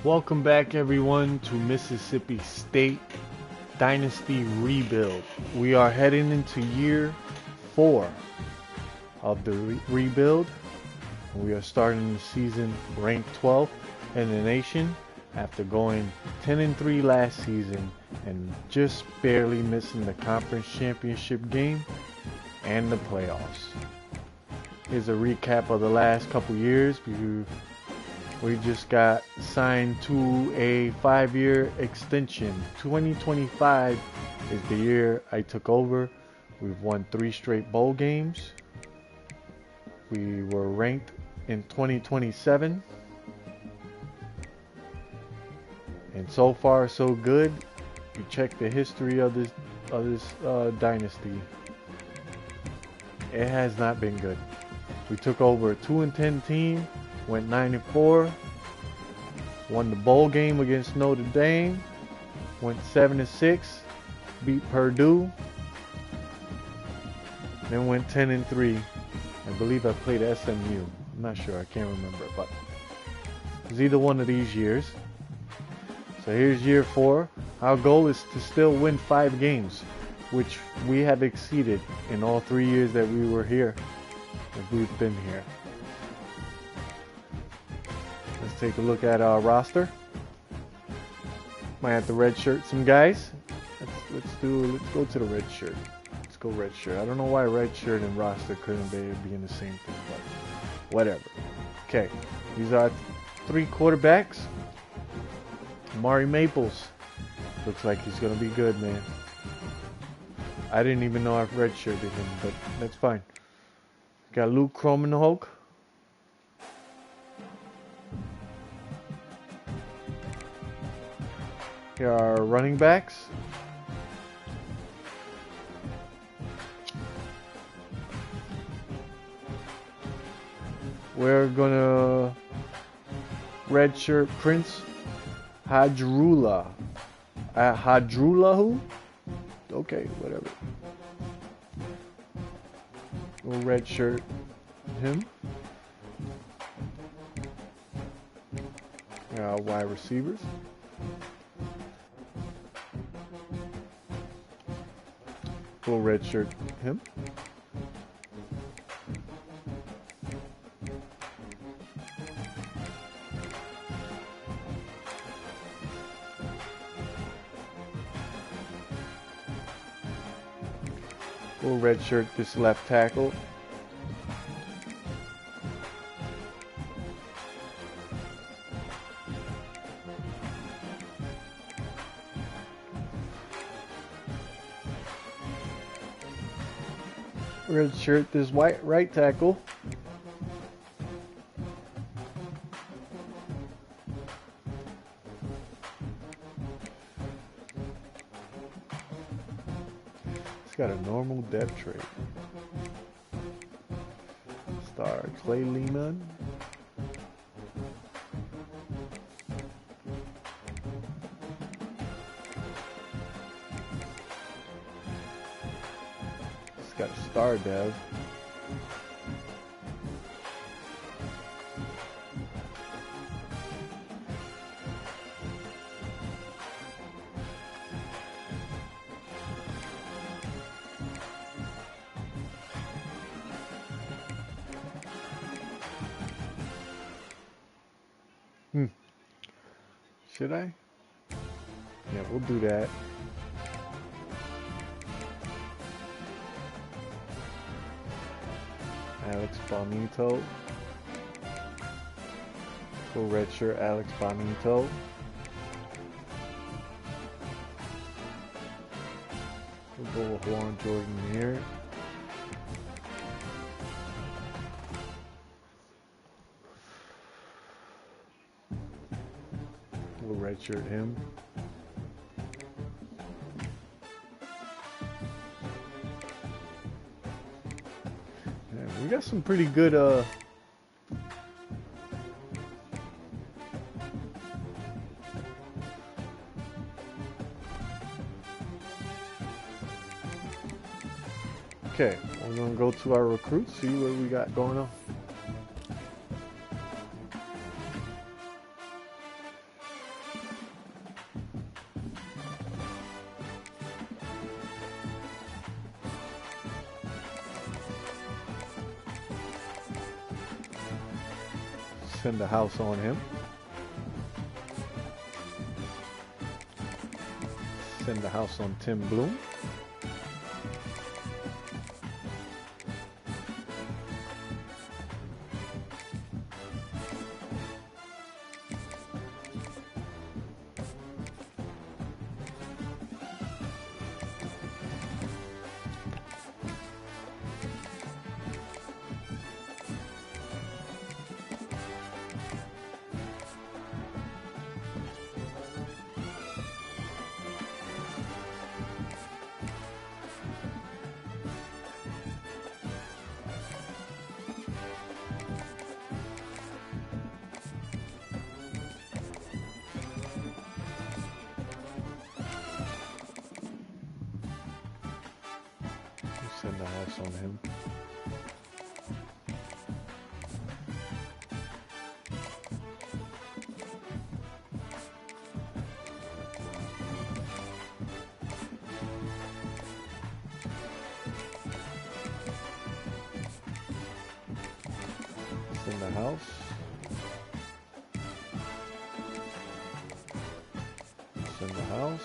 Welcome back everyone to Mississippi State Dynasty Rebuild. We are heading into year 4 of the rebuild. We are starting the season ranked 12th in the nation after going 10-3 last season and just barely missing the conference championship game and the playoffs. Here's a recap of the last couple years. We just got signed to a 5-year extension. 2025 is the year I took over. We've won 3 straight bowl games. We were ranked in 2027. And so far so good. You check the history of this dynasty. It has not been good. We took over a 2-10 team. Went 9-4, won the bowl game against Notre Dame, went 7-6, beat Purdue, then went 10-3. I believe I played SMU. I'm not sure, I can't remember, but it was either one of these years. So here's year 4. Our goal is to still win 5 games, which we have exceeded in all 3 years that we were here, that we've been here. Let's take a look at our roster. Might have to redshirt some guys. Let's go to the red shirt. Let's go red shirt. I don't know why red shirt and roster couldn't be in the same thing, but whatever. Okay, these are 3 quarterbacks. Amari Maples looks like he's gonna be good, man. I didn't even know I redshirted him, but that's fine. Got Luke Kromenhoek. Here are our running backs. We're gonna redshirt Prince Hadrullah. Hadrullahu? Okay, whatever. We'll redshirt him. Wide receivers. We'll redshirt him. We'll redshirt this left tackle. Redshirt this right tackle. It's got a normal depth trade. Star Clay Lehman. Got a star dev. Should I? Yeah, we'll do that. Alex Bonito. Full redshirt Alex Bonito. We'll go with Warren Jordan here. We'll redshirt him. We got some pretty good okay, we're gonna go to our recruits, see what we got going on. Send the house on him. Send the house on Tim Bloom. Send the house on him. Send the house. Send the house.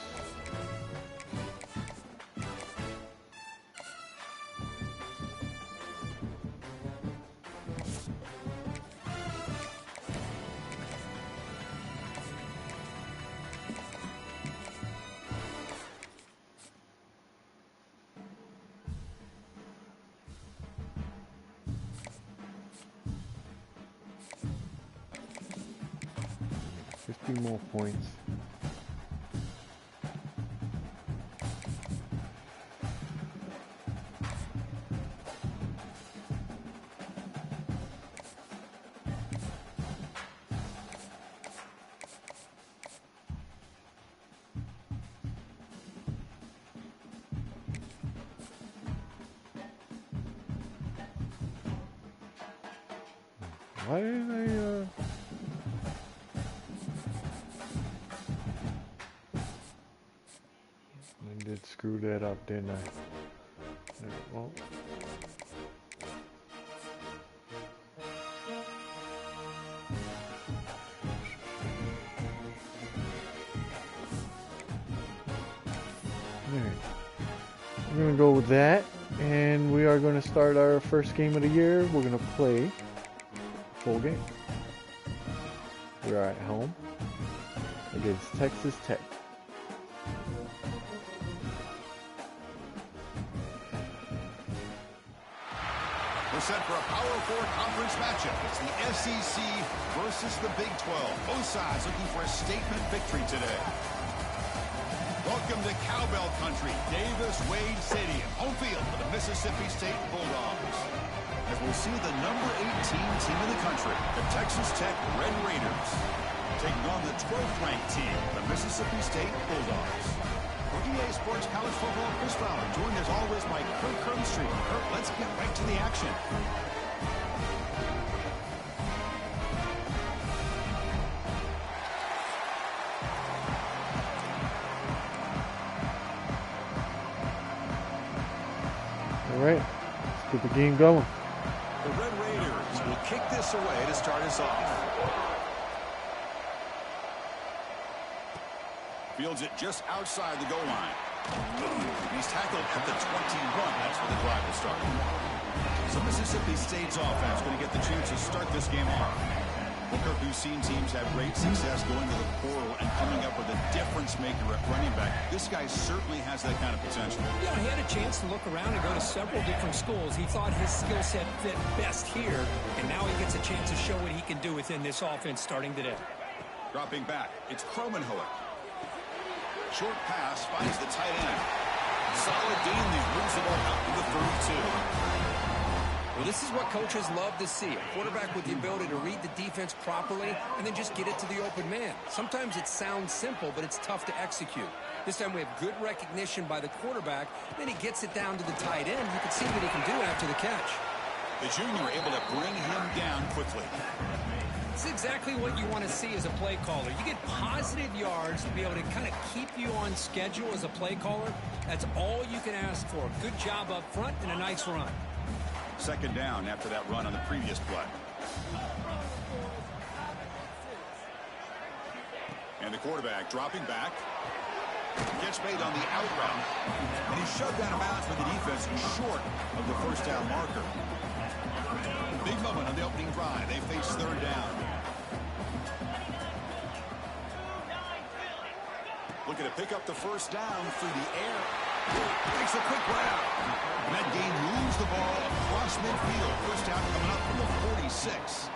More points. Why didn't I did screw that up, didn't I? Well, we're gonna go with that, and we are gonna start our first game of the year. We're gonna play full game. We are at home against Texas Tech. We're set for a Power 4 conference matchup. It's the SEC versus the Big 12. Both sides looking for a statement victory today. Welcome to Cowbell Country, Davis-Wade Stadium, home field for the Mississippi State Bulldogs. As we'll see the number 18 team in the country, the Texas Tech Red Raiders, taking on the 12th ranked team, the Mississippi State Bulldogs. For EA Sports College Football, Chris Fowler, joined as always by Kurt Cronstreet. Kurt, let's get right to the action. All right, let's get the game going. The Red Raiders will kick this away to start us off. Fields it just outside the goal line. He's tackled at the 21. That's where the drive will start. So Mississippi State's offense going to get the chance to start this game off. Booker, who's seen teams have great success going to the portal and coming up with a difference maker at running back. This guy certainly has that kind of potential. Yeah, he had a chance to look around and go to several different schools. He thought his skill set fit best here, and now he gets a chance to show what he can do within this offense starting today. Dropping back, it's Kromenhoek. Short pass finds the tight end. Solid gain there, brings the ball out to the 32. Well, this is what coaches love to see. A quarterback with the ability to read the defense properly and then just get it to the open man. Sometimes it sounds simple, but it's tough to execute. This time we have good recognition by the quarterback. Then he gets it down to the tight end. You can see what he can do after the catch. The junior able to bring him down quickly. It's exactly what you want to see as a play caller. You get positive yards to be able to kind of keep you on schedule as a play caller. That's all you can ask for. Good job up front and a nice run. Second down after that run on the previous play. And the quarterback dropping back. Gets made on the out route. And he's shoved out of bounds by the defense short of the first down marker. Big moment on the opening drive. They face third down. Looking to pick up the first down through the air. Makes a quick grab. And that gain moves the ball across midfield. First down coming up from the 46.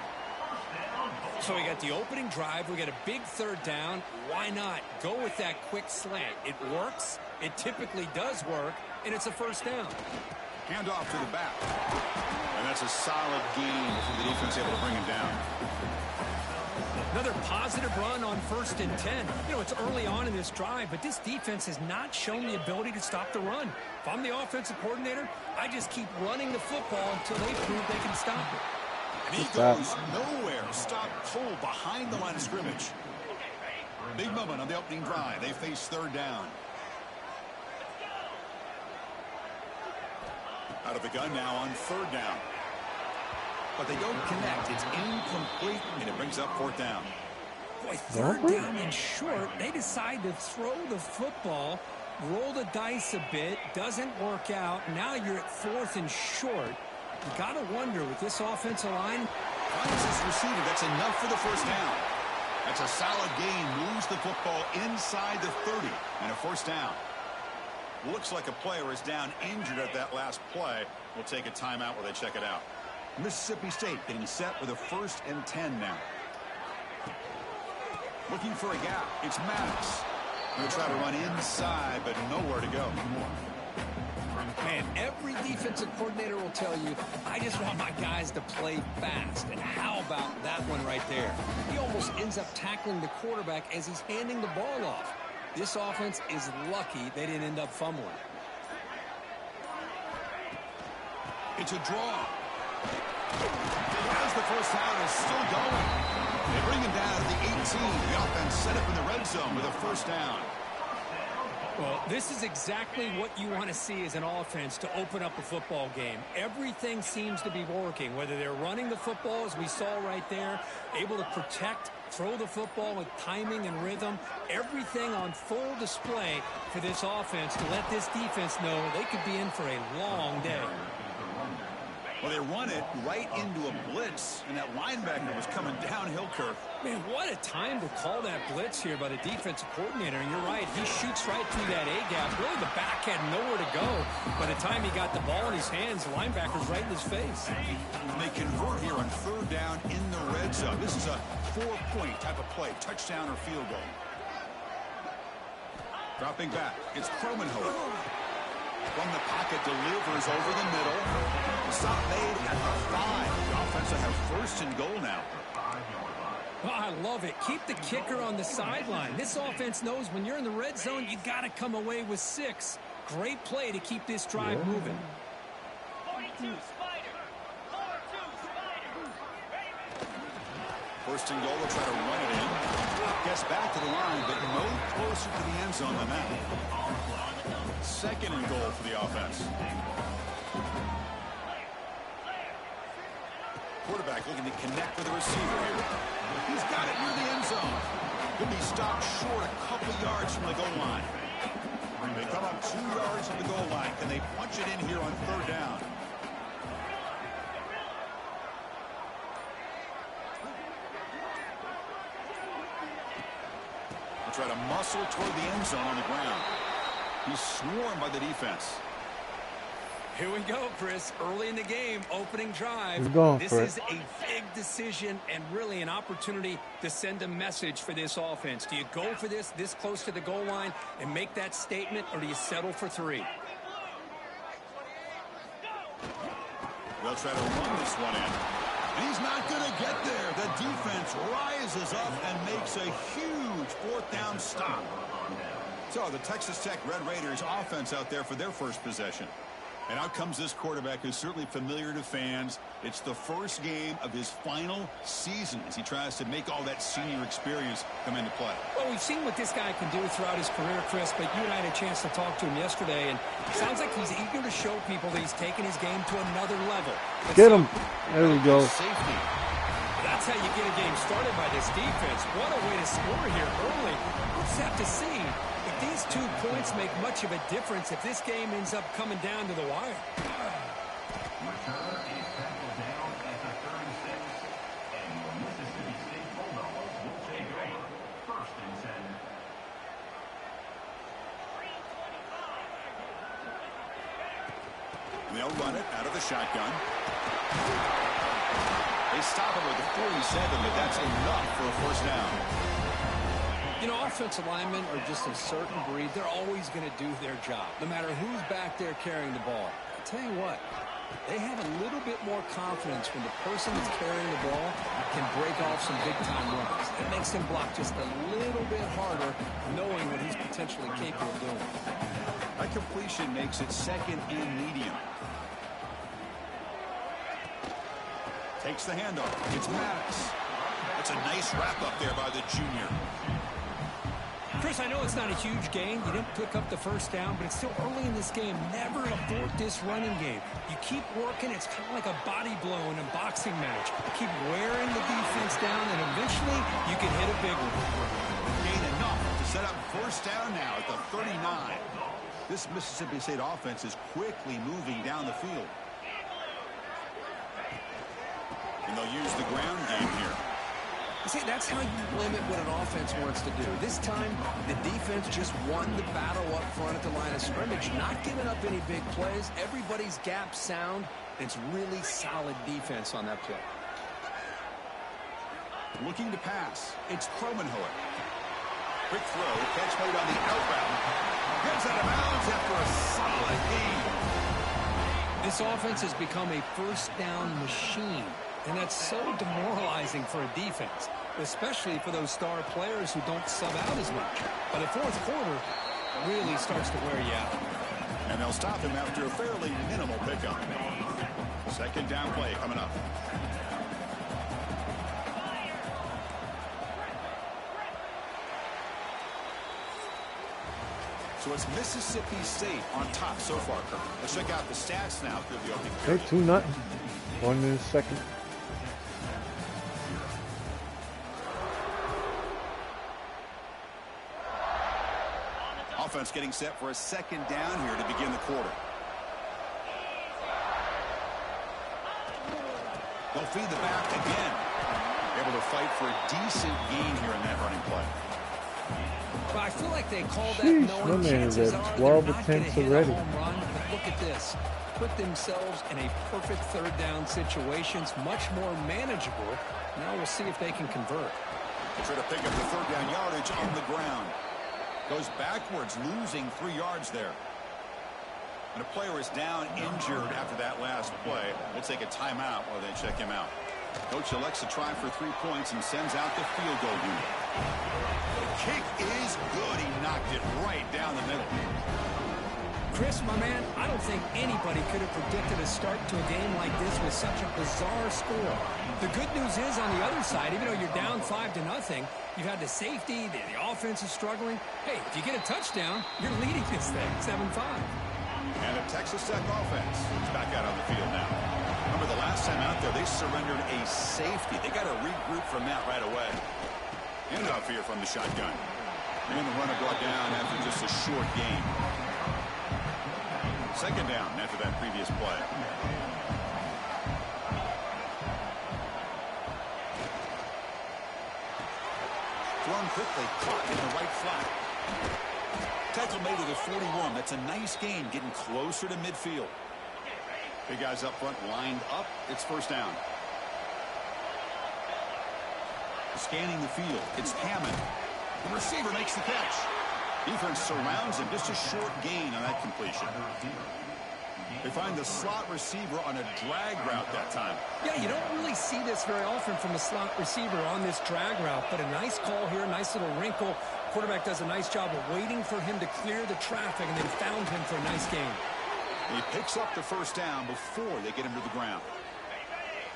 So we got the opening drive. We got a big third down. Why not go with that quick slant? It works. It typically does work. And it's a first down. Handoff to the back. And that's a solid gain before the defense able to bring him down. Another positive run on 1st and 10. You know, it's early on in this drive, but this defense has not shown the ability to stop the run. If I'm the offensive coordinator, I just keep running the football until they prove they can stop it. And he goes nowhere. Stop cold behind the line of scrimmage. Big moment on the opening drive. They face third down. Out of the gun now on third down. But they don't connect. It's incomplete, and it brings up fourth down. Boy, third down and short. They decide to throw the football, roll the dice a bit, doesn't work out. Now you're at 4th and short. You got to wonder with this offensive line. Finds his receiver. That's enough for the first down. That's a solid gain. Moves the football inside the 30 and a first down. Looks like a player is down injured at that last play. We'll take a timeout while they check it out. Mississippi State getting set with a 1st and 10 now. Looking for a gap. It's Maddox. He'll try to run inside, but nowhere to go. Man, every defensive coordinator will tell you, I just want my guys to play fast. And how about that one right there? He almost ends up tackling the quarterback as he's handing the ball off. This offense is lucky they didn't end up fumbling. It's a draw. As the first down is still going. They bring him down to the 18. The offense set up in the red zone with a first down. Well, this is exactly what you want to see as an offense to open up a football game. Everything seems to be working, whether they're running the football, as we saw right there, able to protect, throw the football with timing and rhythm. Everything on full display for this offense to let this defense know they could be in for a long day. Well, they run it right into a blitz, and that linebacker was coming downhill curve. Man, what a time to call that blitz here by the defensive coordinator. And you're right, he shoots right through that A-gap. Really, the back had nowhere to go. By the time he got the ball in his hands, the linebacker's right in his face. They convert here on third down in the red zone. This is a 4-point type of play, touchdown or field goal. Dropping back, it's Cromenhoek. From the pocket, delivers over the middle. The stop made at the 5. The offense will have 1st and goal now. Oh, I love it. Keep the kicker on the sideline. This offense knows when you're in the red zone, you got to come away with 6. Great play to keep this drive moving. 42 Spider. 42 Spider. 1st and goal, they'll try to run it in. Gets back to the line, but no closer to the end zone than that. 2nd and goal for the offense. Quarterback looking to connect with the receiver here. He's got it near the end zone. Could be stopped short a couple yards from the goal line. They come up 2 yards from the goal line. Can they punch it in here on third down? They'll try to muscle toward the end zone on the ground. He's swarmed by the defense. Here we go, Chris. Early in the game, opening drive. This is a big decision and really an opportunity to send a message for this offense. Do you go for this close to the goal line and make that statement, or do you settle for 3? They'll try to run this one in. And he's not going to get there. The defense rises up and makes a huge 4th down stop. So the Texas Tech Red Raiders offense out there for their first possession. And out comes this quarterback who's certainly familiar to fans. It's the first game of his final season as he tries to make all that senior experience come into play. Well, we've seen what this guy can do throughout his career, Chris, but you and I had a chance to talk to him yesterday, and it sounds like he's eager to show people that he's taking his game to another level. Get him. There we go. Safety. That's That's how you get a game started by this defense. What a way to score here early. We'll just have to see if these 2 points make much of a difference if this game ends up coming down to the wire. Return is tackled down at the 36, and your Mississippi State Bulldogs will take over. 1st and 10. They'll run it out of the shotgun. They stop him at the 47, but that's enough for a first down. You know, offensive linemen are just a certain breed. They're always going to do their job, no matter who's back there carrying the ball. I tell you what, they have a little bit more confidence when the person that's carrying the ball can break off some big-time runs. It makes him block just a little bit harder, knowing what he's potentially capable of doing. That completion makes it 2nd and medium. Takes the handoff. It's Maddox. That's a nice wrap up there by the junior. Chris, I know it's not a huge gain. You didn't pick up the first down, but it's still early in this game. Never abort this running game. You keep working. It's kind of like a body blow in a boxing match. Keep wearing the defense down, and eventually you can hit a big one. Gain enough to set up first down now at the 39. This Mississippi State offense is quickly moving down the field. And they'll use the ground game here. See, that's how you limit what an offense wants to do. This time, the defense just won the battle up front at the line of scrimmage, not giving up any big plays. Everybody's gap sound. It's really solid defense on that play. Looking to pass. It's Cromenhoek. Quick throw. Catch made on the outbound. Gets out of bounds after a solid gain. This offense has become a first down machine. And that's so demoralizing for a defense, especially for those star players who don't sub out as much. By the 4th quarter, it really starts to wear you out. And they'll stop him after a fairly minimal pickup. 2nd down play coming up. So it's Mississippi State on top so far, Kirk. Let's check out the stats now through the opening period. Okay, 2-0. Going in the second. Offense getting set for a 2nd down here to begin the quarter. They'll feed the back again. Able to fight for a decent gain here in that running play. But I feel like they call that Sheesh, knowing my man is chances at are 12 they're not going to attempts hit a already. home run. But look at this. Put themselves in a perfect 3rd down situations, much more manageable. Now we'll see if they can convert. Try to pick up the 3rd down yardage on the ground. Goes backwards, losing 3 yards there. And a player is down injured after that last play. We'll take a timeout while they check him out. Coach elects to try for 3 points and sends out the field goal unit. The kick is good. He knocked it right down the middle. Chris, my man, I don't think anybody could have predicted a start to a game like this with such a bizarre score. The good news is on the other side, even though you're down 5-0, you've had the safety, the offense is struggling. Hey, if you get a touchdown, you're leading this thing 7-5. And the Texas Tech offense is back out on the field now. Remember the last time out there, they surrendered a safety. They got to regroup from that right away. Handoff here from the shotgun. And the runner brought down after just a short gain. 2nd down after that previous play. Thrown quickly, caught in the right flat. Tackle made to the 41. That's a nice gain, getting closer to midfield. Big guys up front lined up. It's 1st down. Scanning the field. It's Hammond. The receiver makes the catch. Defense surrounds him. Just a short gain on that completion. They find the slot receiver on a drag route that time. Yeah, you don't really see this very often from a slot receiver on this drag route, but a nice call here, nice little wrinkle. Quarterback does a nice job of waiting for him to clear the traffic and then found him for a nice gain. He picks up the 1st down before they get him to the ground.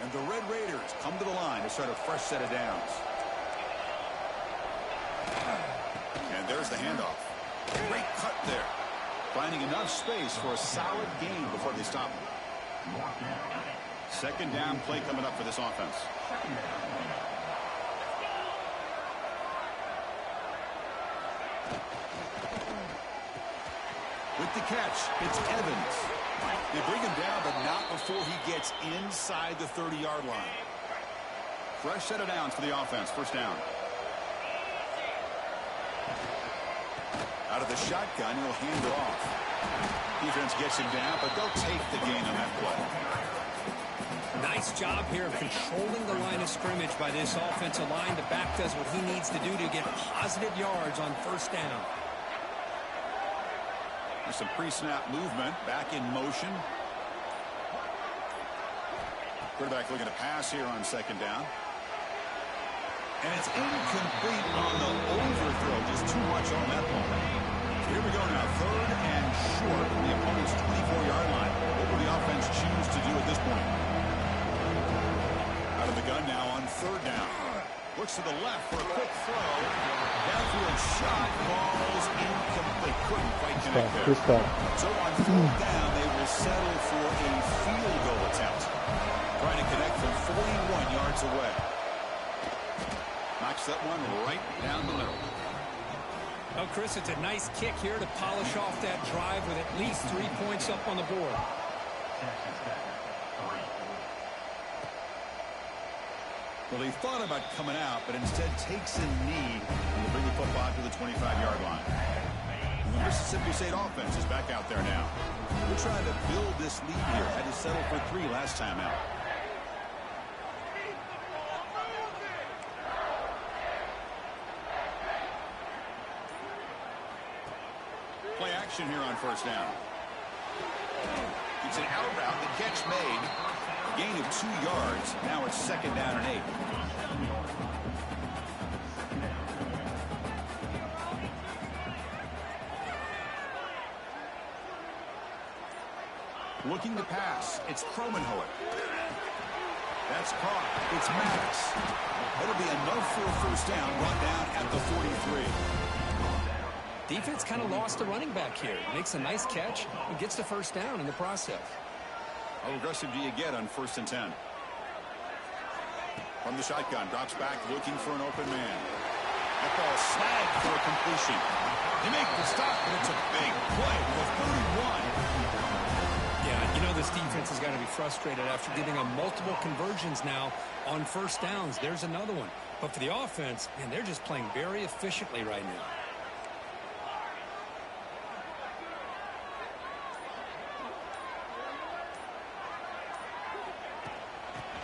And the Red Raiders come to the line to start a fresh set of downs. And there's the handoff. Great cut there. Finding enough space for a solid gain before they stop him. Second down play coming up for this offense. With the catch, it's Evans. They bring him down, but not before he gets inside the 30-yard line. Fresh set of downs for the offense. First down. Out of the shotgun, he'll hand it off. Defense gets him down, but they'll take the gain on that play. Nice job here of controlling the line of scrimmage by this offensive line. The back does what he needs to do to get positive yards on first down. There's some pre-snap movement. Back in motion. Quarterback looking to pass here on second down. And it's incomplete on the overthrow. Just too much on that ball. Here we go now. Third and short from the opponent's 24-yard line. What will the offense choose to do at this point? Out of the gun now on third down. Looks to the left for a quick throw. Downfield shot. Ball's incomplete. Couldn't quite connect there. So on fourth down, they will settle for a field goal attempt. Trying to connect from 41 yards away. Knocks that one right down the middle. Well, Chris, it's a nice kick here to polish off that drive with at least 3 points up on the board. Well, he thought about coming out, but instead takes a knee to bring the football to the 25-yard line. The Mississippi State offense is back out there now. We're trying to build this lead here. Had to settle for 3 last time out. Play action here on first down. It's an out route. The catch made. A gain of 2 yards. Now it's second down and 8. Looking to pass. It's Cromenhoek. That's caught. It's Maddox. That'll be enough for a first down. Brought down at the 43. Defense kind of lost the running back here. Makes a nice catch and gets the first down in the process. How aggressive do you get on 1st and 10? From the shotgun, drops back looking for an open man. That ball snagged for a completion. They make the stop, and it's a big play for 31. Yeah, you know this defense has got to be frustrated after giving them multiple conversions now on first downs. There's another one. But for the offense, man, they're just playing very efficiently right now.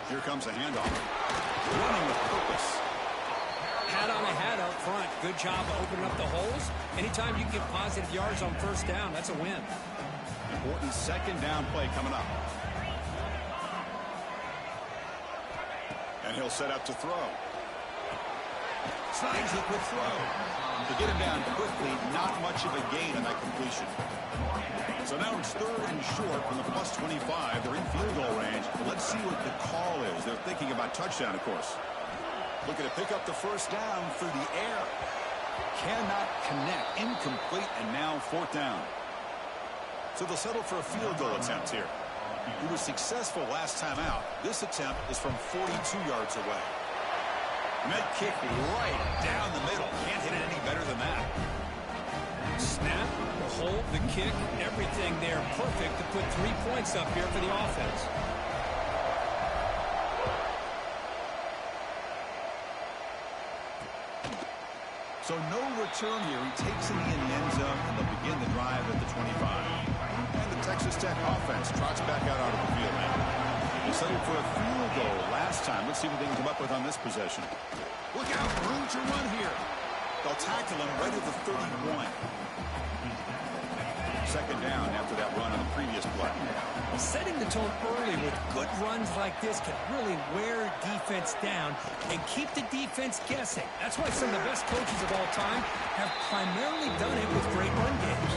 Here comes a handoff. Running with purpose. Hat on a hat up front. Good job of opening up the holes. Anytime you get positive yards on first down, that's a win. Important second down play coming up. And he'll set up to throw. Snags it with throw. To get him down quickly, not much of a gain on that completion. So now it's third and short from the plus 25. They're in field goal range. But let's see what the call is. They're thinking about touchdown, of course. Looking to pick up the first down through the air. Cannot connect. Incomplete, and now fourth down. So they'll settle for a field goal attempt here. He was successful last time out. This attempt is from 42 yards away. And that kick right down the middle. Can't hit it any better than that. Snap, the hold, the kick, everything there perfect to put 3 points up here for the offense. So no return here. He takes it in the end zone, and they'll begin the drive at the 25. And the Texas Tech offense trots back out onto the field now. They settled for a field goal last time. Let's see what they can come up with on this possession. Look out, room to run here. They'll tackle him right at the 31. Second down after that run on the previous play. Setting the tone early with good runs like this can really wear defense down and keep the defense guessing. That's why some of the best coaches of all time have primarily done it with great run games.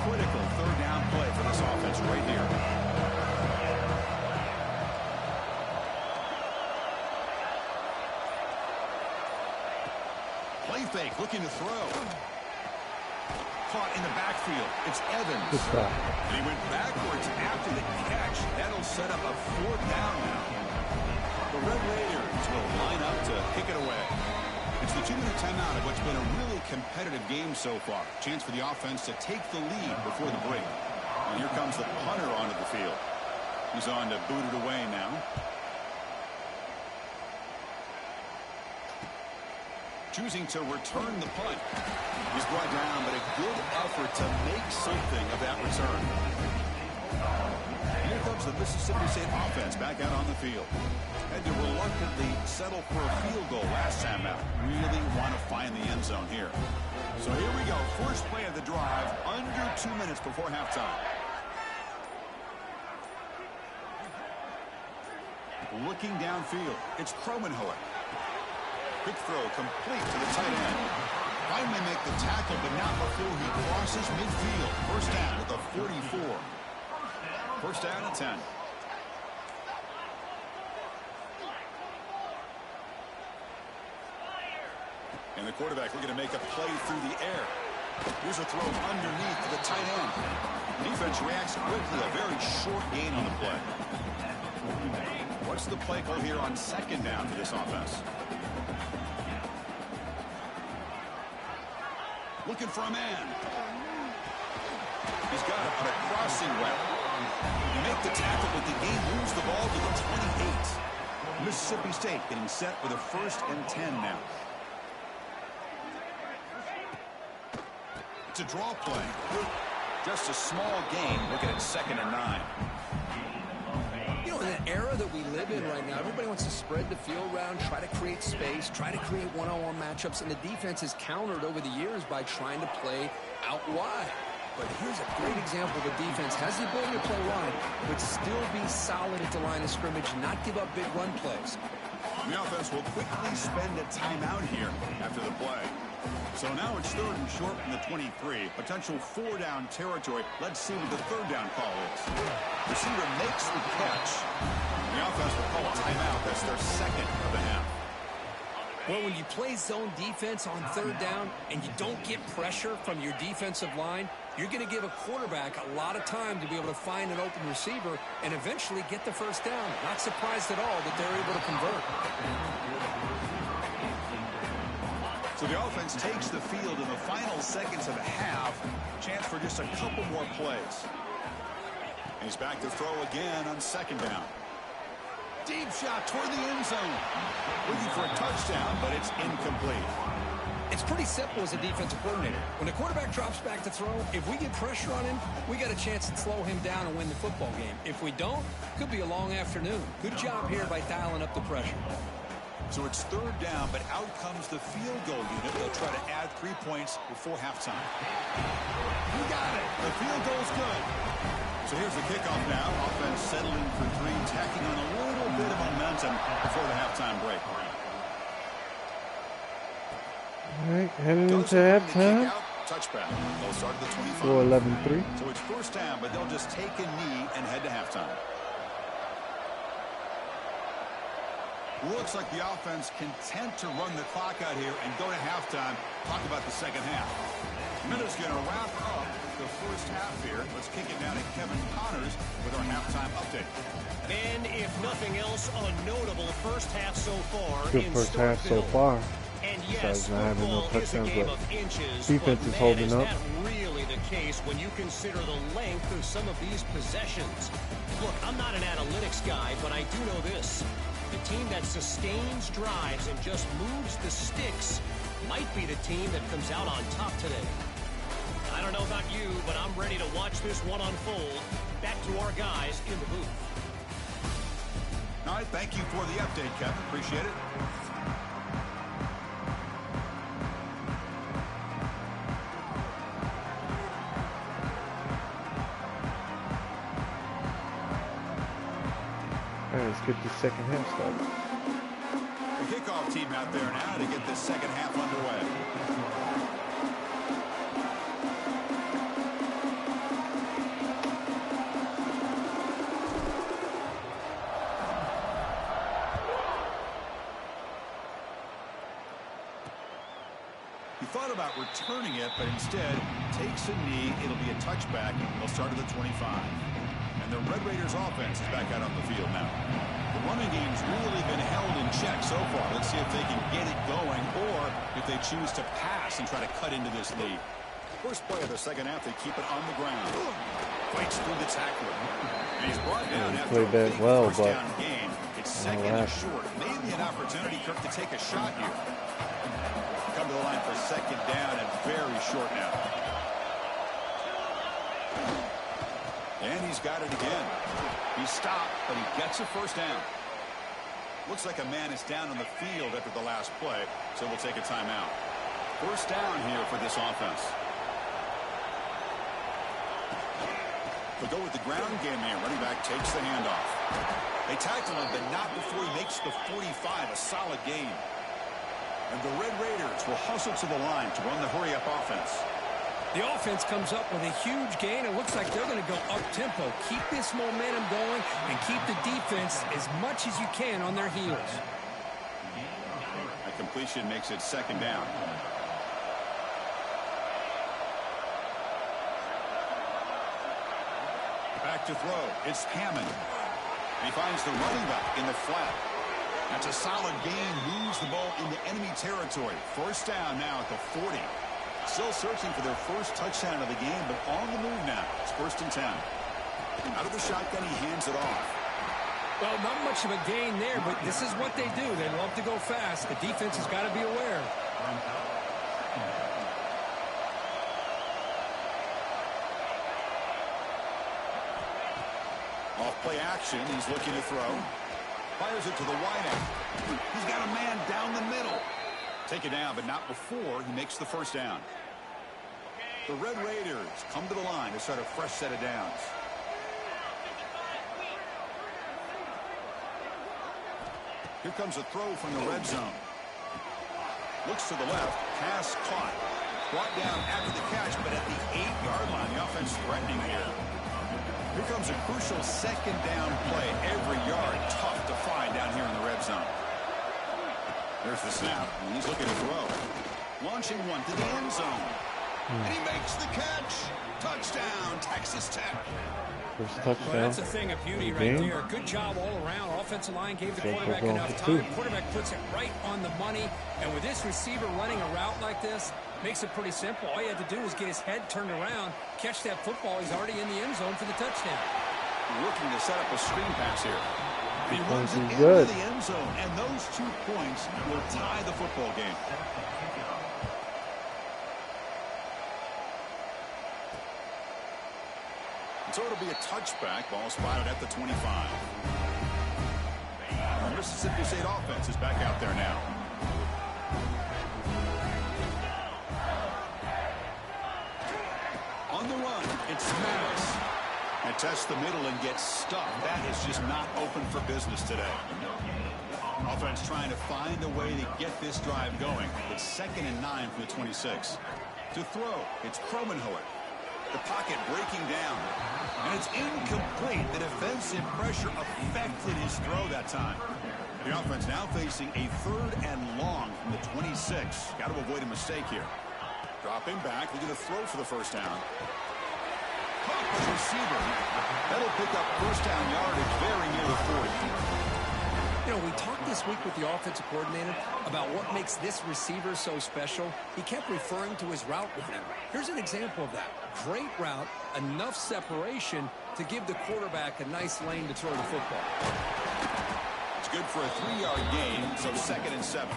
Critical third down play for this offense right here. Play fake, looking to throw. caught in the backfield. It's Evans. Good stop. And he went backwards after the catch. That'll set up a 4th down now. The Red Raiders will line up to kick it away. It's the 2-minute timeout of what's been a really competitive game so far. Chance for the offense to take the lead before the break. And here comes the punter onto the field. He's on to boot it away now. Choosing to return the punt. He's brought down, but a good effort to make something of that return. Here comes the Mississippi State offense back out on the field. Had to reluctantly settle for a field goal last time out. Really want to find the end zone here. So here we go. First play of the drive, under 2 minutes before halftime. Looking downfield, it's Kromenhoek. Quick throw complete to the tight end. Finally make the tackle, but not before he crosses midfield. First down at the 44. First down at 10. And the quarterback looking to make a play through the air. Here's a throw underneath to the tight end. Defense reacts quickly. A very short gain on the play. What's the play call here on 2nd down for this offense? Looking for a man. He's got it on a crossing route. You make the tackle, but the game moves the ball to the 28. Mississippi State getting set for the 1st and 10 now. It's a draw play. Just a small gain. Looking at 2nd and 9. You know, in the era that we live in right now, everybody wants to spread the field around, try to create space, try to create one-on-one matchups, and the defense has countered over the years by trying to play out wide. But here's a great example. The defense has the ability to play wide, but still be solid at the line of scrimmage, not give up big run plays. The offense will quickly spend a timeout here after the play. So now it's 3rd and short from the 23. Potential 4-down territory. Let's see what the 3rd down call is. Receiver makes the catch. The offense will call a timeout. That's their 2nd of the half. Well, when you play zone defense on 3rd down and you don't get pressure from your defensive line, you're going to give a quarterback a lot of time to be able to find an open receiver and eventually get the 1st down. Not surprised at all that they're able to convert. So the offense takes the field in the final seconds of the half. Chance for just a couple more plays. And he's back to throw again on 2nd down. Deep shot toward the end zone. Looking for a touchdown, but it's incomplete. It's pretty simple as a defensive coordinator. When the quarterback drops back to throw, if we get pressure on him, we got a chance to slow him down and win the football game. If we don't, could be a long afternoon. Good job here by dialing up the pressure. So it's 3rd down, but out comes the field goal unit. They'll try to add 3 points before halftime. He got it. The field goal's good. So here's the kickoff now. Offense settling for 3, tacking on a little bit of momentum before the halftime break. All right, heading into halftime. Touchback. They'll start at the 25. For 11-3. So it's 1st down, but they'll just take a knee and head to halftime. Looks like the offense content to run the clock out here and go to halftime. Talk about the 2nd half. Minutes going to wrap up the 1st half here. Let's kick it down to Kevin Connors with our halftime update. And if nothing else, a notable 1st half so far. Good 1st half so far. And Besides yes, not having no football is a touchdowns, game but of inches. defense but is man, holding is up. that really the case when you consider the length of some of these possessions? Look, I'm not an analytics guy, but I do know this. The team that sustains drives and just moves the sticks might be the team that comes out on top today. I don't know about you, but I'm ready to watch this one unfold. Back to our guys in the booth. All right, thank you for the update, Kevin. Appreciate it. All right, let's get the 2nd half started. The kickoff team out there now to get this 2nd half underway. He thought about returning it, but instead takes a knee. It'll be a touchback. They'll start at the 25. And the Red Raiders offense is back out on the field now. The running game's really been held in check so far. Let's see if they can get it going or if they choose to pass and try to cut into this lead. First play of the second half, they keep it on the ground. Fights through the tackler. And he's brought down after a big first down game. It's second and short. Maybe an opportunity, Kirk, to take a shot here. Come to the line for second down and very short now. And he's got it again. He stopped, but he gets a first down. Looks like a man is down on the field after the last play, so we'll take a timeout. First down here for this offense. They'll go with the ground game here. Running back takes the handoff. They tackle him, but not before he makes the 45. A solid gain. And the Red Raiders will hustle to the line to run the hurry-up offense. The offense comes up with a huge gain. It looks like they're going to go up-tempo. Keep this momentum going and keep the defense as much as you can on their heels. A completion makes it second down. Back to throw. It's Hammond. He finds the running back in the flat. That's a solid gain. Moves the ball into enemy territory. First down now at the 40. Still searching for their first touchdown of the game, but on the move now. It's first and 10. Out of the shotgun, he hands it off. Well, not much of a gain there, but this is what they do. They love to go fast. The defense has got to be aware. Off play action. He's looking to throw. Fires it to the wideout. He's got a man down the middle. Take it down, but not before he makes the first down. The Red Raiders come to the line to start a fresh set of downs. Here comes a throw from the red zone. Looks to the left. Pass caught. Brought down after the catch, but at the 8-yard line, the offense threatening here. Here comes a crucial second down play. Every yard tough to find down here in the red zone. There's the snap, and he's looking to throw. Launching one to the end zone. And he makes the catch. Touchdown, Texas Tech. First touchdown. Well, that's a thing of beauty right there. Good job all around. Offensive line gave the quarterback enough time. Quarterback puts it right on the money. And with this receiver running a route like this, makes it pretty simple. All you had to do was get his head turned around, catch that football. He's already in the end zone for the touchdown. Looking to set up a screen pass here. He runs it into good. the end zone, and those 2 points will tie the football game. And so it'll be a touchback. Ball spotted at the 25. The Mississippi State offense is back out there now. On the run, it's Maddox. And tests the middle and gets stuck. That is just not open for business today. Offense trying to find a way to get this drive going. It's 2nd and 9 from the 26. To throw, it's Cromenhoek. The pocket breaking down. And it's incomplete. The defensive pressure affected his throw that time. The offense now facing a 3rd and long from the 26. Got to avoid a mistake here. Dropping back, looking to throw for the first down. Caught by the receiver. That'll pick up first down yardage very near the 40. You know, we talked this week with the offensive coordinator about what makes this receiver so special. He kept referring to his route running. Here's an example of that. Great route, enough separation to give the quarterback a nice lane to throw the football. It's good for a 3-yard gain, so 2nd and 7.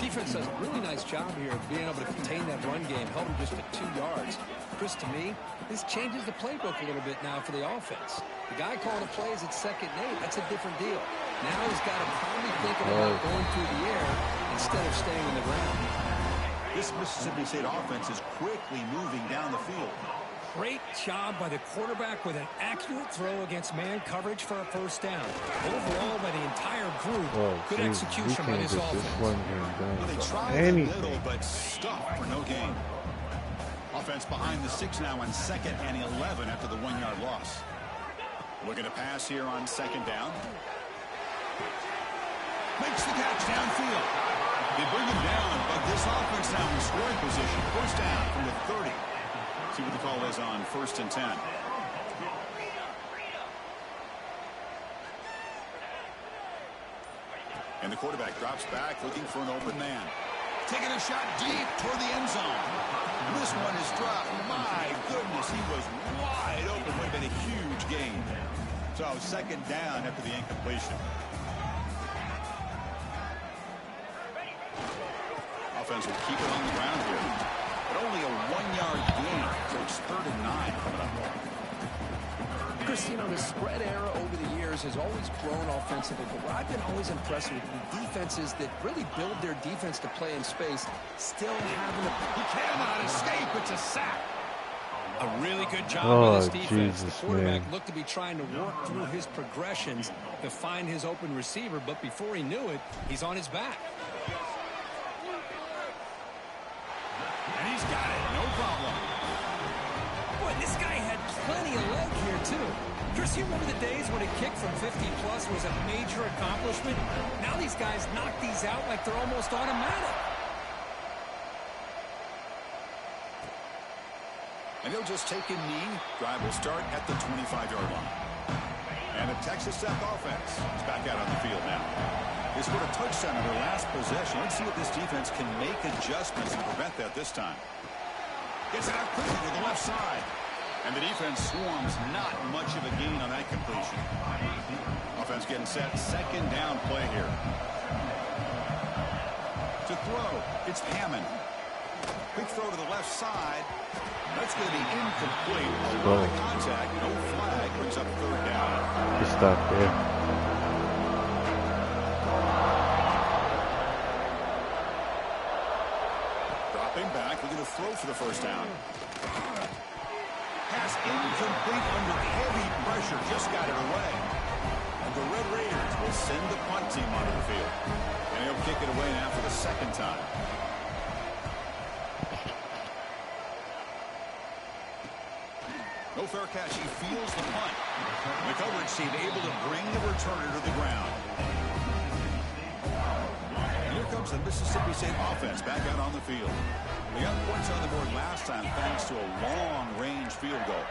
Defense does a really nice job here of being able to contain that run game, held him just at 2 yards. Chris, to me, this changes the playbook a little bit now for the offense. The guy calling the plays at 2nd and 8, that's a different deal. Now he's got to probably think about going through the air instead of staying on the ground. This Mississippi State offense is quickly moving down the field. Great job by the quarterback with an accurate throw against man coverage for a first down. Overall, by the entire group, good execution by this offense. Well, they tried the middle, but stuck for no gain. Offense behind the 6 now on 2nd and 11 after the 1-yard loss. Looking to pass here on 2nd down. Makes the catch downfield. They bring him down, but This offense now in scoring position. First down from the 30. See what the call is on 1st and 10. And the quarterback drops back looking for an open man. Taking a shot deep toward the end zone. This one is dropped. My goodness, he was wide open. Would have been a huge gain. So 2nd down after the incompletion. Offense will keep it on the ground here. But only a 1-yard gain. So it's 3rd and 9 coming up. Chris, you know, the spread era over the years has always grown offensively, but what I've been always impressed with the defenses that really build their defense to play in space still having He cannot escape. It's a sack. a really good job Oh, on this defense. Jesus, the quarterback man. looked to be trying to work through his progressions to find his open receiver, but before he knew it, he's on his back. And he's got it. No problem. Boy, this guy had plenty of leg here, too. Chris, you remember the days when a kick from 50-plus was a major accomplishment? Now these guys knock these out like they're almost automatic. And he'll just take a knee. Drive will start at the 25-yard line. And the Texas Tech offense is back out on the field now. They scored a touchdown in their last possession. Let's see if this defense can make adjustments and prevent that this time. Gets it out quickly to the left side. And the defense swarms. Not much of a gain on that completion. Offense getting set. 2nd down play here. To throw, it's Hammond. Quick throw to the left side. That's going to be incomplete. A lot of contact. No flag. Brings up 3rd down. Just stop there. Dropping back. Looking to throw for the 1st down. Pass incomplete under heavy pressure. Just got it away. And the Red Raiders will send the punt team onto the field. And he'll kick it away now for the 2nd time. No fair catch. He feels the punt. The coverage team able to bring the returner to the ground. And here comes the Mississippi State offense back out on the field. They got points on the board last time thanks to a long-range field goal.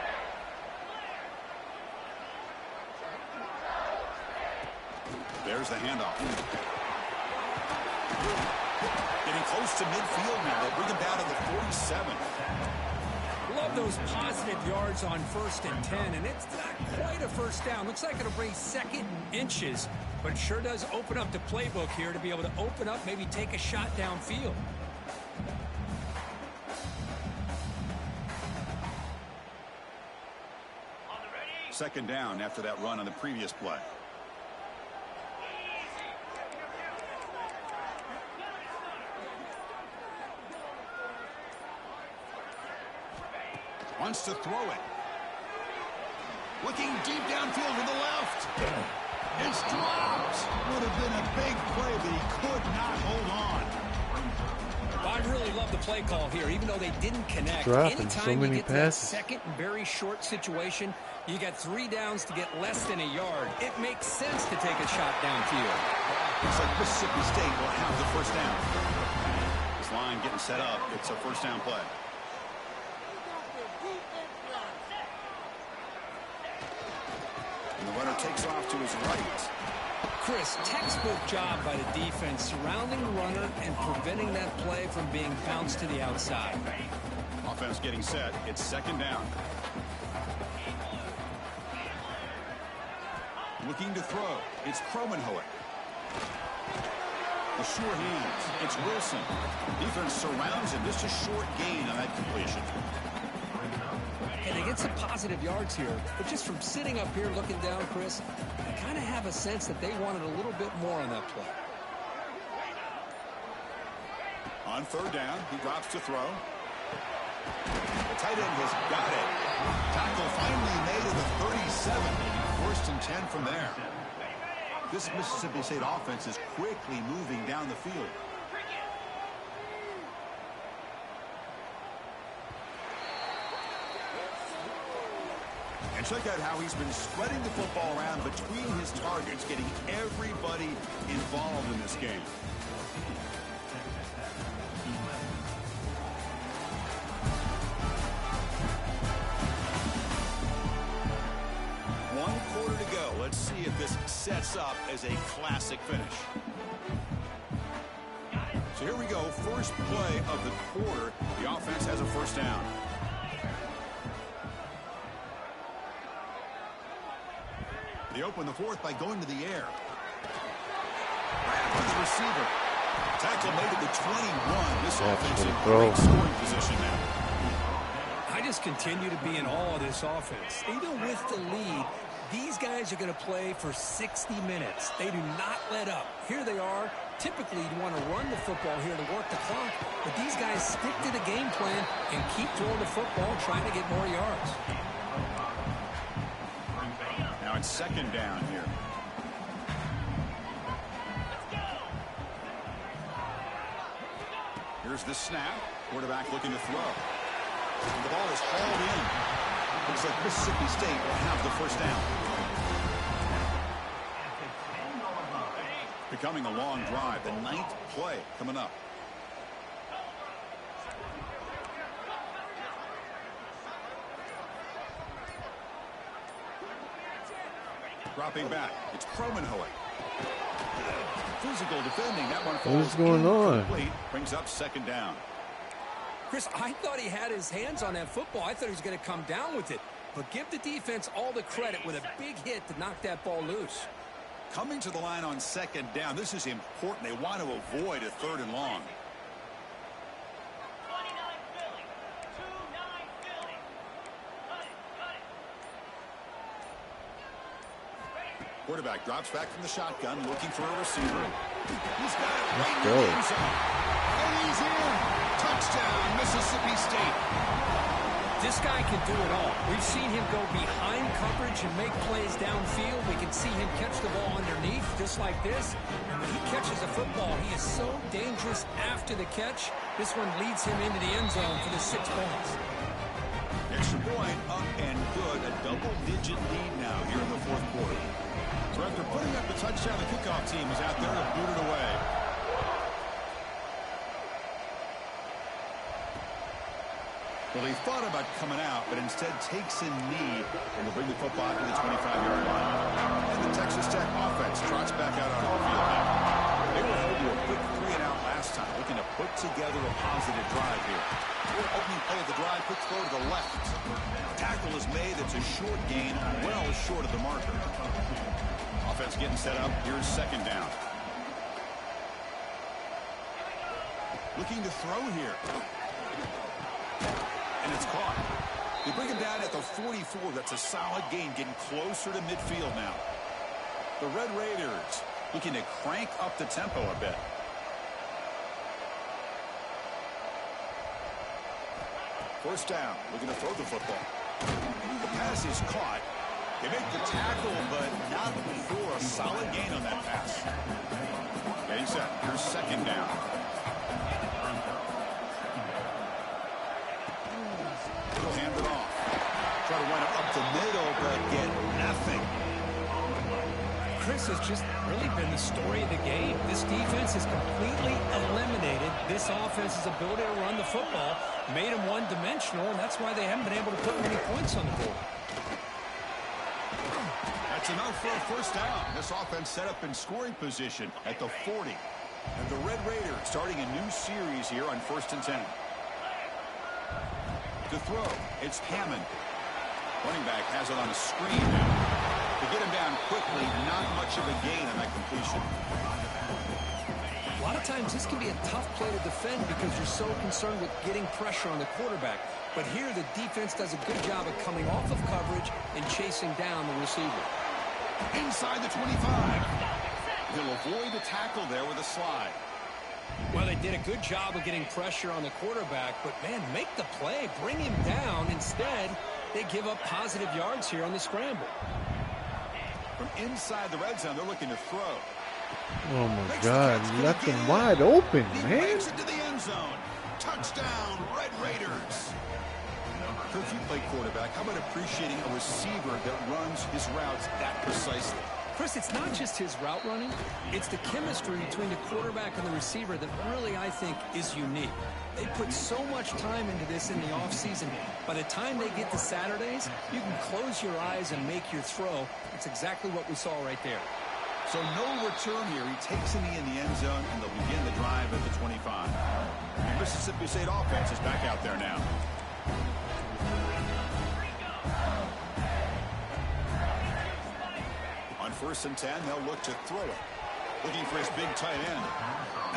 There's the handoff. Getting close to midfield now. They bring him down to the 47. Love those positive yards on 1st and 10, and it's not quite a 1st down. Looks like it'll bring 2nd and inches, but it sure does open up the playbook here to be able to open up, maybe take a shot downfield. On the ready. 2nd down after that run on the previous play. Wants to throw it. Looking deep downfield to the left. It's dropped. Would have been a big play, but he could not hold on. I really love the play call here, even though they didn't connect. Dropping Anytime so many you get to passes. that 2nd and very short situation, you got 3 downs to get less than a yard. It makes sense to take a shot downfield. Looks like Mississippi State will have the 1st down. This line getting set up. It's a 1st down play. And the runner takes off to his right. Chris, textbook job by the defense surrounding the runner and preventing that play from being bounced to the outside. Offense getting set. It's 2nd down. Looking to throw. It's Cromenhoek. The sure hands. It's Wilson. Defense surrounds him. Just a short gain on that completion. And they get some positive yards here, but just from sitting up here looking down, Chris, I kind of have a sense that they wanted a little bit more on that play. On 3rd down, he drops to throw. The tight end has got it. Tackle finally made at the 37. 1st and 10 from there. This Mississippi State offense is quickly moving down the field. And check out how he's been spreading the football around between his targets, getting everybody involved in this game. this sets up as a classic finish. So here we go, first play of the quarter. The offense has a first down. They open the fourth by going to the air. Right to the receiver. Tackle made at the 21. This offense in great scoring position now. I just continue to be in awe of this offense. Even with the lead, these guys are going to play for 60 minutes. They do not let up. Here they are. Typically, you want to run the football here to work the clock, but these guys stick to the game plan and keep throwing the football, trying to get more yards. Now it's second down here. Here's the snap. Quarterback looking to throw. The ball is hauled in. Looks like Mississippi State will have the first down. Becoming a long drive. The 9th play coming up. Dropping back. It's Cromenhoek. Physical defending. That one falls. What's going on? Brings up second down. Chris, I thought he had his hands on that football. I thought he was going to come down with it. But give the defense all the credit with a big hit to knock that ball loose. Coming to the line on second down. This is important. They want to avoid a third and long. 29 Philly. 2-9 Philly. Cut it. Quarterback drops back from the shotgun, looking for a receiver. He's got it right Let's in go. the end zone. And he's in. Touchdown, Mississippi State. This guy can do it all. We've seen him go behind coverage and make plays downfield. We can see him catch the ball underneath, just like this. And when he catches a football, he is so dangerous after the catch. This one leads him into the end zone for the 6 points. Extra point, up and good. A double-digit lead now here in the fourth quarter. So after putting up the touchdown, the kickoff team is out there to boot it away. Well, he thought about coming out, but instead takes a knee and will bring the football to the 25-yard line. And the Texas Tech offense trots back out on the field now. They were held to a quick 3-and-out last time, looking to put together a positive drive here. Opening play of the drive, quick throw to the left. Tackle is made. It's a short gain, well short of the marker. Offense getting set up. Here's second down. Looking to throw here. And it's caught. They bring him down at the 44. That's a solid gain, getting closer to midfield now. The Red Raiders looking to crank up the tempo a bit. First down, looking to throw the football. The pass is caught. They make the tackle, but not before a solid gain on that pass. Getting set. Here's second down. He'll hand it off. Try to run it up the middle, but get nothing. Chris has just really been the story of the game. This defense has completely eliminated this offense's ability to run the football, made them one-dimensional, and that's why they haven't been able to put many points on the board. That's enough for a first down. This offense set up in scoring position at the 40. And the Red Raiders starting a new series here on 1st and 10. To throw, it's Hammond. Running back has it on a screen now. To get him down quickly, not much of a gain on that completion. A lot of times this can be a tough play to defend because you're so concerned with getting pressure on the quarterback. But here the defense does a good job of coming off of coverage and chasing down the receiver. Inside the 25. He'll avoid the tackle there with a slide. Well, they did a good job of getting pressure on the quarterback, but, man, make the play. Bring him down. Instead, they give up positive yards here on the scramble. From inside the red zone, they're looking to throw. Oh my God, left him wide open, He man. makes it to the end zone. Touchdown, Red Raiders. Coach, you play quarterback. How about appreciating a receiver that runs his routes that precisely? Chris, it's not just his route running. It's the chemistry between the quarterback and the receiver that really, I think, is unique. They put so much time into this in the offseason. By the time they get to Saturdays, you can close your eyes and make your throw. That's exactly what we saw right there. So no return here. He takes a knee in the end zone, and they'll begin the drive at the 25. The Mississippi State offense is back out there now. On 1st and 10, they'll look to throw it. Looking for his big tight end.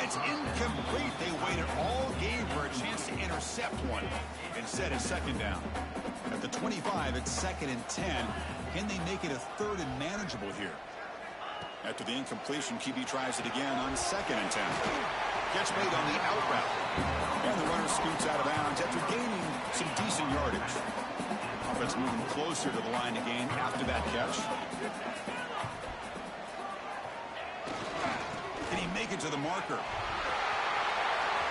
It's incomplete. They waited all game for a chance to intercept one. Instead, it's 2nd down. At the 25, it's 2nd and 10. Can they make it a 3rd and manageable here? After the incompletion, QB tries it again on 2nd and 10. Catch made on the out route. And the runner scoots out of bounds after gaining some decent yardage. Offense moving closer to the line again after that catch. Can he make it to the marker?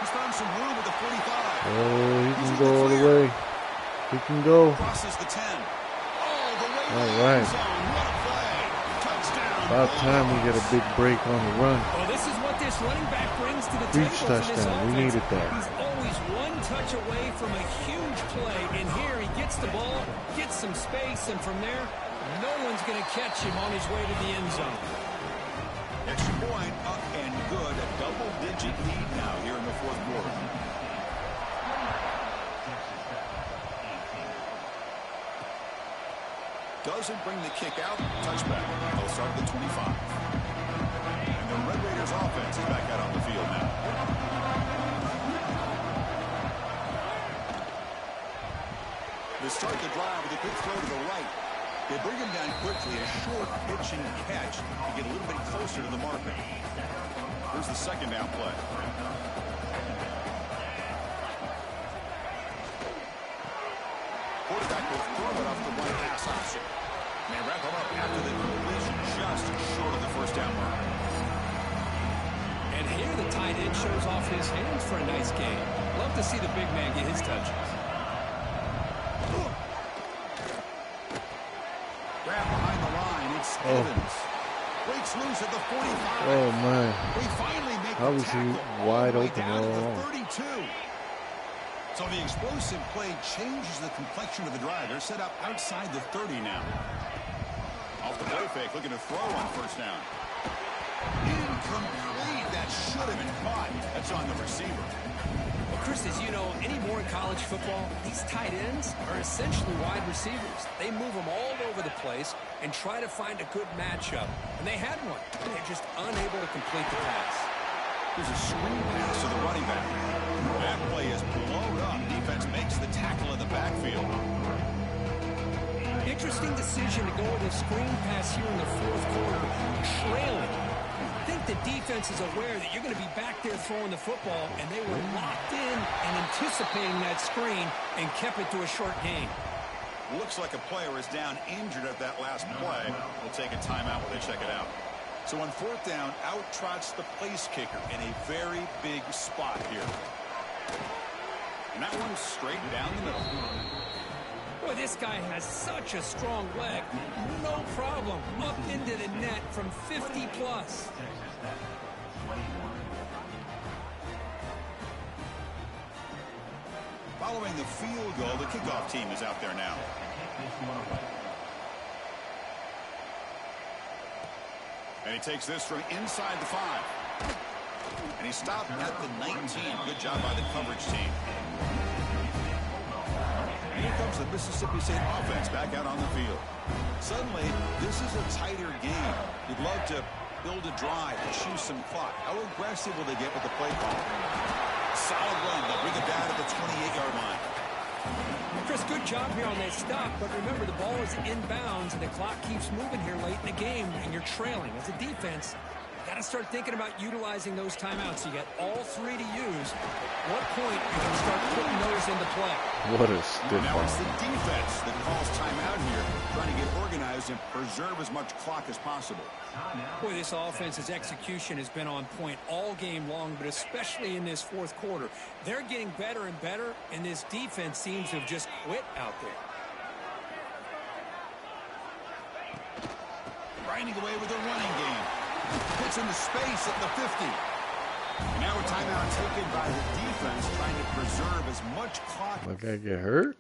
He's found some room at the 45. Oh, he can go all the way. He can go. Crosses the 10. All the way All to the right. end zone. What a play. Touchdown. About time we get a big break on the run. Well, this is what this running back brings to the Huge table for this touchdown. We offense. needed that. He's always one touch away from a huge play, and here he gets the ball, gets some space, and from there, no one's going to catch him on his way to the end zone. Extra point up and good. A double-digit lead now here in the 4th quarter. Doesn't bring the kick out. Touchback. They'll start at the 25. And the Red Raiders offense is back out on the field now. They start the drive with a quick throw to the right. They bring him down quickly, a short pitch and catch to get a little bit closer to the marker. Here's the 2nd down play. Quarterback will throw it off the one pass option. They wrap him up after the completion just short of the 1st down mark. And here the tight end shows off his hands for a nice game. Love to see the big man get his touches. Grab behind the line. It's Evans. Breaks loose at the 45. Oh, man. We finally make How the was he tackle wide all the way open down all to along? the 32. So the explosive play changes the complexion of the drive. They're set up outside the 30 now. Off the play fake, looking to throw on 1st down. Incomplete. That should have been caught. That's on the receiver. Well, Chris, as you know, anymore in college football, these tight ends are essentially wide receivers. They move them all over the place and try to find a good matchup. And they had one. They're just unable to complete the pass. Here's a screen pass to the running back. That play is blown up. Defense makes the tackle in the backfield. Interesting decision to go with a screen pass here in the 4th quarter, trailing. I think the defense is aware that you're going to be back there throwing the football, and they were locked in and anticipating that screen and kept it to a short gain. Looks like a player is down injured at that last play. We'll take a timeout while they check it out. So on 4th down, out trots the place kicker in a very big spot here. And that one's straight down the middle. Boy, this guy has such a strong leg. No problem. Up into the net from 50 plus. Following the field goal, the kickoff team is out there now. And he takes this from inside the 5. And he stopped at the 19. Good job by the coverage team. And here comes the Mississippi State offense back out on the field. Suddenly, this is a tighter game. You'd love to build a drive and choose some clock. How aggressive will they get with the play call? Solid run. They'll bring it down at the 28-yard line. Chris, good job here on that stop, but remember the ball is inbounds and the clock keeps moving here late in the game and you're trailing. As a defense, you got to start thinking about utilizing those timeouts. You got all 3 to use. At what point you can start putting those into play? What a stiff Now it's arm. the defense that calls timeout here, trying to get organized and preserve as much clock as possible. Boy, this offense's execution has been on point all game long, but especially in this 4th quarter. They're getting better and better, and this defense seems to have just quit out there. grinding away with a running game. Gets into space at the 50. And now a timeout taken by the defense, trying to preserve as much clock. Like I get hurt?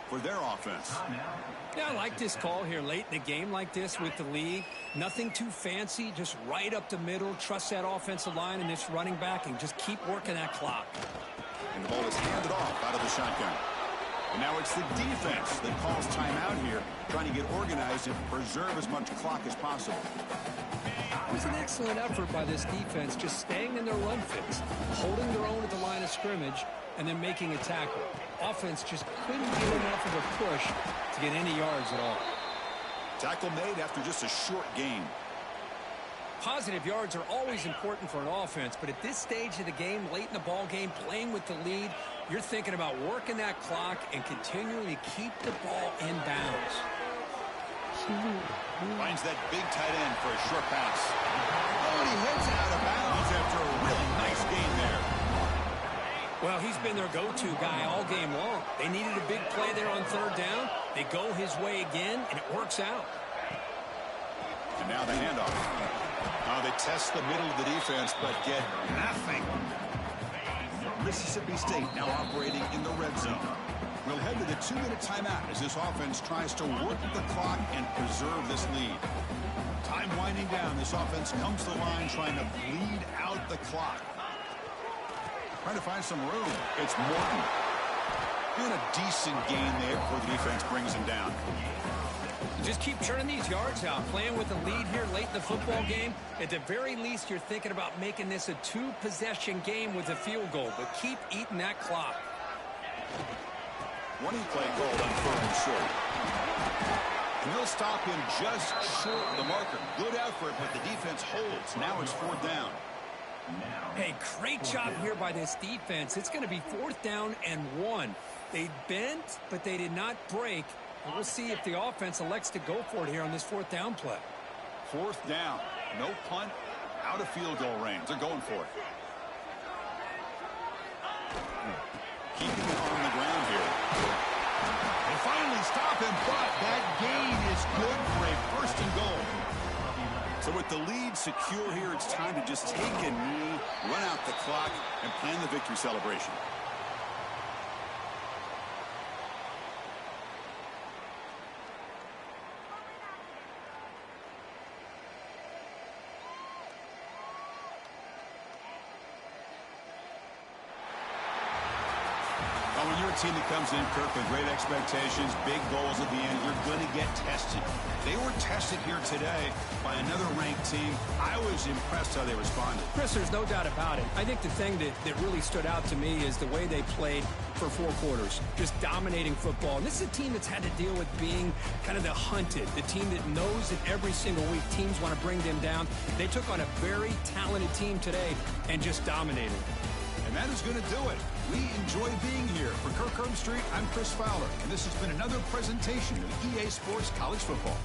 For their offense. Yeah, I like this call here late in the game like this with the lead. Nothing too fancy, just right up the middle. Trust that offensive line and this running back and just keep working that clock. And the ball is handed off out of the shotgun. And now it's the defense that calls timeout here, trying to get organized and preserve as much clock as possible. It was an excellent effort by this defense, just staying in their run fits, holding their own at the line of scrimmage, and then making a tackle. Offense just couldn't get enough of a push to get any yards at all. Tackle made after just a short gain. Positive yards are always important for an offense, but at this stage of the game, late in the ball game, playing with the lead, you're thinking about working that clock and continuing to keep the ball in bounds. Finds that big tight end for a short pass. Oh, and he heads out of bounds after a really nice gain there. Well, he's been their go-to guy all game long. They needed a big play there on third down. They go his way again, and it works out. And now the handoff. They test the middle of the defense, but get nothing. Mississippi State now operating in the red zone. We'll head to the 2-minute timeout as this offense tries to work the clock and preserve this lead. Time winding down. This offense comes to the line trying to bleed out the clock. Trying to find some room. It's Morton. Doing a decent gain there before the defense brings him down. Just keep churning these yards out. Playing with the lead here late in the football game. At the very least, you're thinking about making this a 2-possession game with a field goal. But keep eating that clock. Running play called on 3rd and short. And they'll stop him just short of the marker. Good effort, but the defense holds. Now it's 4th down. Hey, great job here by this defense. It's going to be 4th down and 1. They bent, but they did not break. And we'll see if the offense elects to go for it here on this 4th down play. 4th down. No punt. Out of field goal range. They're going for it. Keeping it on the ground here. They finally stop him, but that gain is good for a 1st and goal. So with the lead secure here, it's time to just take a knee, run out the clock, and plan the victory celebration. When you're a team that comes in, Kirk, with great expectations, big goals at the end, you're going to get tested. They were tested here today by another ranked team. I was impressed how they responded. Chris, there's no doubt about it. I think the thing that really stood out to me is the way they played for 4 quarters, just dominating football. And this is a team that's had to deal with being kind of the hunted, the team that knows that every single week teams want to bring them down. They took on a very talented team today and just dominated. And that is going to do it. We enjoy being here. For Kirk Herbstreit, I'm Chris Fowler, and this has been another presentation of EA Sports College Football.